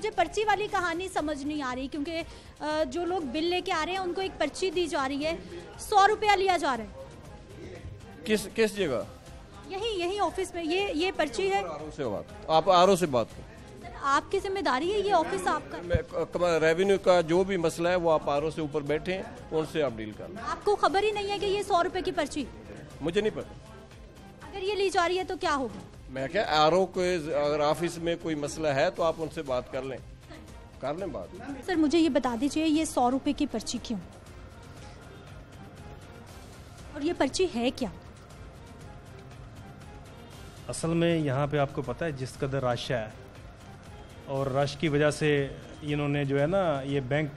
मुझे पर्ची वाली कहानी समझ नहीं आ रही, क्योंकि जो लोग बिल लेके आ रहे हैं उनको एक पर्ची दी जा रही है, 100 रुपया लिया जा रहा है। किस जगह? यही ऑफिस में ये पर्ची है। आप आरओ से बात करो। आपकी जिम्मेदारी है, ये ऑफिस आपका। रेवेन्यू का जो भी मसला है वो आप आरओ से ऊपर बैठे हैं, उनसे आप डील कर लें। आपको खबर ही नहीं है कि ये 100 रुपए की पर्ची? मुझे नहीं पता। अगर ये ली जा रही है तो क्या होगा? मैं क्या, आरओ को अगर ऑफिस में कोई मसला है तो आप उनसे बात कर लें बात। सर मुझे ये बता दीजिए, ये 100 रुपए की पर्ची क्यों, और ये पर्ची है क्या? असल में यहाँ पे आपको पता है जिस कदर रश है, और रश की वजह से इन्होंने जो है ना ये बैंक,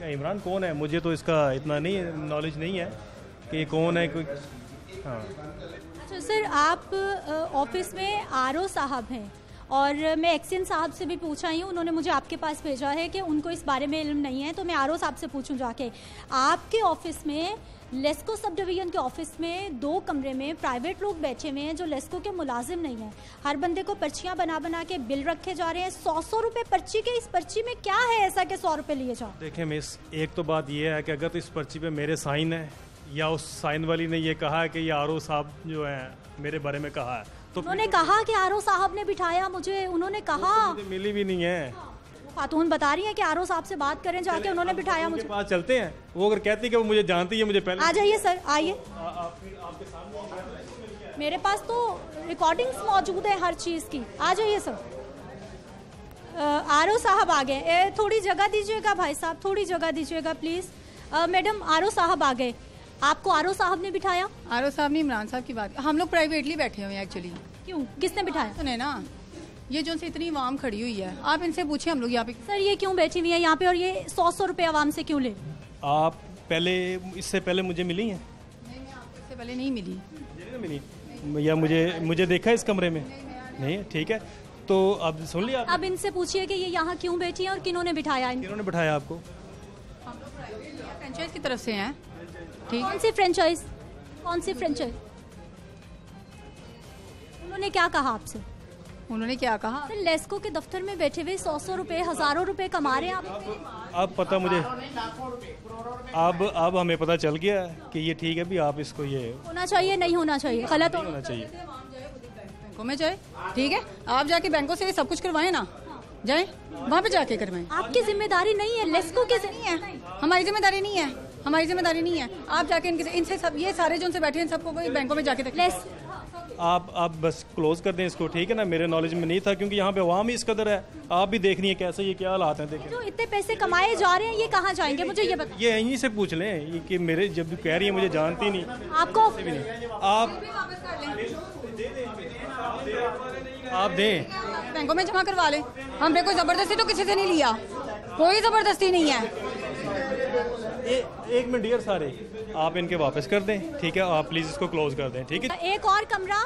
इमरान कौन है मुझे तो इसका इतना नहीं नॉलेज नहीं है कि ये कौन है कोई। हाँ अच्छा सर, आप ऑफिस में आरओ साहब हैं, और मैं एक्सियन साहब से भी पूछा ही हूँ, उन्होंने मुझे आपके पास भेजा है कि उनको इस बारे में इल्म नहीं है, तो मैं आरओ साहब से पूछूं जाके। आपके ऑफिस में, लेस्को सब डिवीजन के ऑफिस में 2 कमरे में प्राइवेट लोग बैठे हुए हैं जो लेस्को के मुलाजिम नहीं हैं। हर बंदे को पर्चियां बना बना के बिल रखे जा रहे हैं, 100 रुपए पर्ची के। इस पर्ची में क्या है ऐसा कि 100 रुपए लिए जा? देखिए मिस, एक तो बात ये है कि अगर तो इस पर्ची पे मेरे साइन है, या उस साइन वाली ने ये कहा है कि ये आरओ साहब जो है मेरे बारे में कहा है, तो उन्होंने कहा कि आरओ साहब ने बिठाया मुझे, उन्होंने कहा। मुझे मिली भी नहीं है। खातून बता रही है कि आरओ साहब से बात करें जाके, उन्होंने बिठाया मुझे। पास चलते हैं, वो अगर कहती है कि वो मुझे जानती है, मुझे पहले। आ जाइए सर, आइए। मेरे पास तो रिकॉर्डिंग्स मौजूद है हर चीज़ की। आ जाइए सर। आरओ साहब आ गए, थोड़ी जगह दीजिएगा भाई साहब, थोड़ी जगह दीजिएगा प्लीज। मैडम आरओ साहब आ गए, आपको आरओ साहब ने बिठाया? आरओ साहब ने इमरान साहब की बात, हम लोग प्राइवेटली बैठे हुए हैं एक्चुअली। क्यों, किसने बिठाया? सुने ना, ये जो से इतनी आवाम खड़ी हुई है, आप इनसे पूछे हम लोग यहाँ पे। सर ये क्यों बैठी हुई है यहाँ पे, और ये 100 रुपए आवाम से क्यों ले? आप पहले, इससे पहले मुझे मिली हैं? नहीं, मैं आपको इससे पहले नहीं मिली। मिली या मुझे देखा है इस कमरे में? नहीं, ठीक है, तो अब सुन लिया। अब इनसे पूछिए कि ये यहाँ क्यों बैठी है और किन्होंने बिठाया? किन्होंने बिठाया आपको? फ्रेंचाइज की तरफ से हैं। ठीक, कौन सी फ्रेंचाइज? कौन सी फ्रेंचाइज? उन्होंने क्या कहा आपसे? उन्होंने क्या कहा? सर लेस्को के दफ्तर में बैठे हुए 100 रुपए, हजारों रुपए कमा रहे हैं आप। अब पता मुझे, अब हमें पता चल गया कि ये ठीक है भी, आप इसको ये होना चाहिए, नहीं होना चाहिए, गलत होना चाहिए। बैंकों में जाए, ठीक है, आप जाके बैंकों से सब कुछ करवाएं ना, जाए वहाँ पे जाके करवाएं। आपकी जिम्मेदारी नहीं है, लेस्को की नहीं है, हमारी जिम्मेदारी नहीं है, हमारी जिम्मेदारी नहीं है। आप जाके इनसे सब, ये सारे जो उनसे बैठे हैं सबको बैंकों में जाके आप बस क्लोज कर दें इसको, ठीक है ना? मेरे नॉलेज में नहीं था, क्योंकि यहाँ पे अवाम ही इस कदर है, आप भी देख रही है कैसे ये क्या हालात हैं। देखें जो इतने पैसे कमाए जा रहे हैं ये कहाँ जाएंगे, मुझे ये बता। ये यहीं से पूछ लें कि मेरे, जब कह रही है मुझे जानती नहीं आपको भी नहीं, आप दें, बैंकों में जमा करवा लें। हमने कोई जबरदस्ती तो किसी से नहीं लिया, कोई जबरदस्ती नहीं है। एक मिनट डियर, सारे आप इनके वापस कर दें, ठीक है? आप प्लीज इसको क्लोज कर दें, ठीक है? एक और कमरा,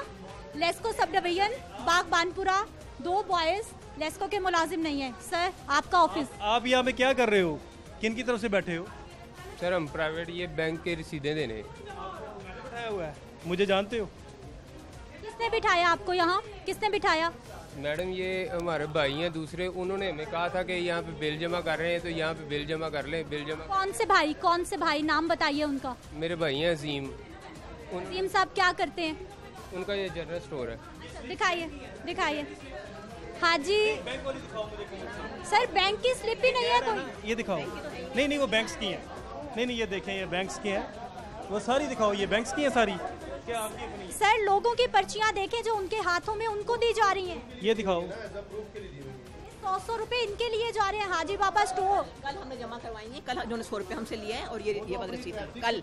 LESCO sub division, Baghbanpura, 2 boys, LESCO के मुलाजिम नहीं है। सर आपका ऑफिस। आप यहाँ पे क्या कर रहे हो, किन की तरफ से बैठे हो? सर हम प्राइवेट, ये बैंक के रसीदें देने। बैठाया हुआ है, मुझे जानते हो? किसने बिठाया आपको यहाँ, किसने बिठाया? मैडम ये हमारे भाई हैं दूसरे, उन्होंने हमें कहा था कि यहाँ पे बिल जमा कर रहे हैं तो यहाँ पे बिल जमा कर लें, बिल जमा। कौन से भाई, कौन से भाई, नाम बताइए उनका। मेरे भाई हैं अजीम। अजीम साहब क्या करते हैं? उनका ये जनरल स्टोर है। दिखाइए, दिखाइए। हाजी सर, बैंक की स्लिप भी नहीं है कोई? ये दिखाओ। नहीं, वो बैंक्स की है। नहीं, ये देखें, ये बैंक्स की है, वो सारी दिखाओ, ये बैंक्स की है सारी। क्या आपकी अपनी? सर लोगों की पर्चियां देखें जो उनके हाथों में, उनको दी जा रही हैं। ये दिखाओ। 100 रुपए इनके लिए जा रहे हैं, हाजी बाबा स्टोर। कल हमने जमा करवाएंगे, कल जो 100 रुपए हमसे लिए हैं, और ये रसीद है कल।